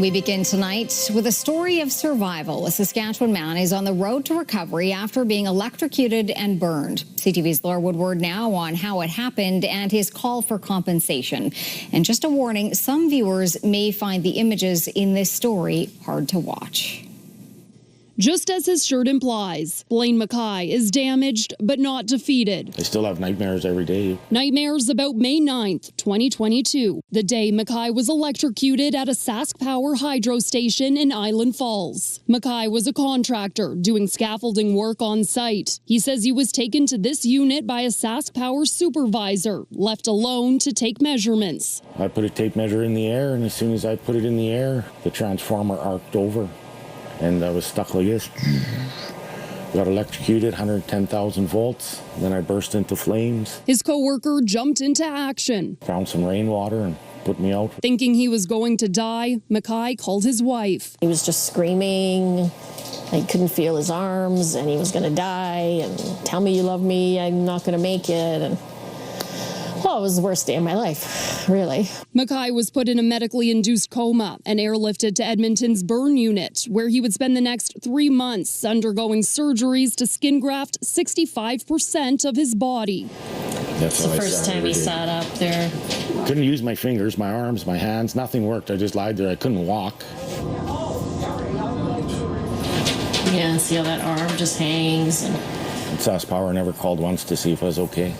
We begin tonight with a story of survival. A Saskatchewan man is on the road to recovery after being electrocuted and burned. CTV's Laura Woodward now on how it happened and his call for compensation. And just a warning, some viewers may find the images in this story hard to watch. Just as his shirt implies, Blaine Mackay is damaged but not defeated. I still have nightmares every day. Nightmares about May 9th, 2022, the day Mackay was electrocuted at a SaskPower hydro station in Island Falls. Mackay was a contractor doing scaffolding work on site. He says he was taken to this unit by a SaskPower supervisor, left alone to take measurements. I put a tape measure in the air, and as soon as I put it in the air, the transformer arced over. And I was stuck like this. Got electrocuted, 110,000 volts. Then I burst into flames. His coworker jumped into action. Found some rainwater and put me out. Thinking he was going to die, Mackay called his wife. He was just screaming. He couldn't feel his arms, and he was going to die. And tell me you love me. I'm not going to make it. And well, it was the worst day of my life, really. Mackay was put in a medically induced coma and airlifted to Edmonton's burn unit, where he would spend the next 3 months undergoing surgeries to skin graft 65% of his body. That's the first time he sat up there. Couldn't use my fingers, my arms, my hands. Nothing worked. I just lied there. I couldn't walk. Yeah, see how that arm just hangs. And SaskPower never called once to see if I was okay.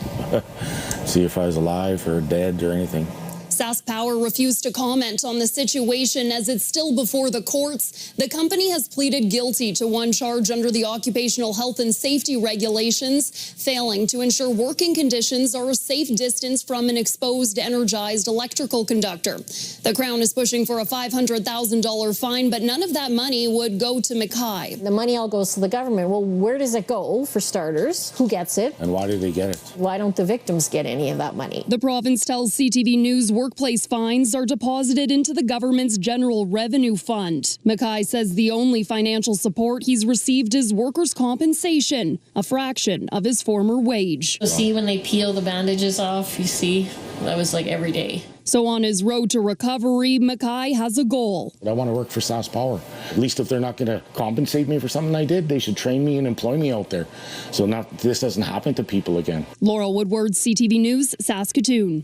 See if I was alive or dead or anything. SaskPower refused to comment on the situation as it's still before the courts. The company has pleaded guilty to one charge under the occupational health and safety regulations, failing to ensure working conditions are a safe distance from an exposed, energized electrical conductor. The Crown is pushing for a $500,000 fine, but none of that money would go to Mackay. the money all goes to the government. Well, where does it go, for starters? Who gets it? And why do they get it? Why don't the victims get any of that money? The province tells CTV News workplace fines are deposited into the government's general revenue fund. Mackay says the only financial support he's received is workers' compensation, a fraction of his former wage. See, when they peel the bandages off, you see, that was like every day. So on his road to recovery, Mackay has a goal. I want to work for SaskPower. At least if they're not going to compensate me for something I did, they should train me and employ me out there. So this doesn't happen to people again. Laura Woodward, CTV News, Saskatoon.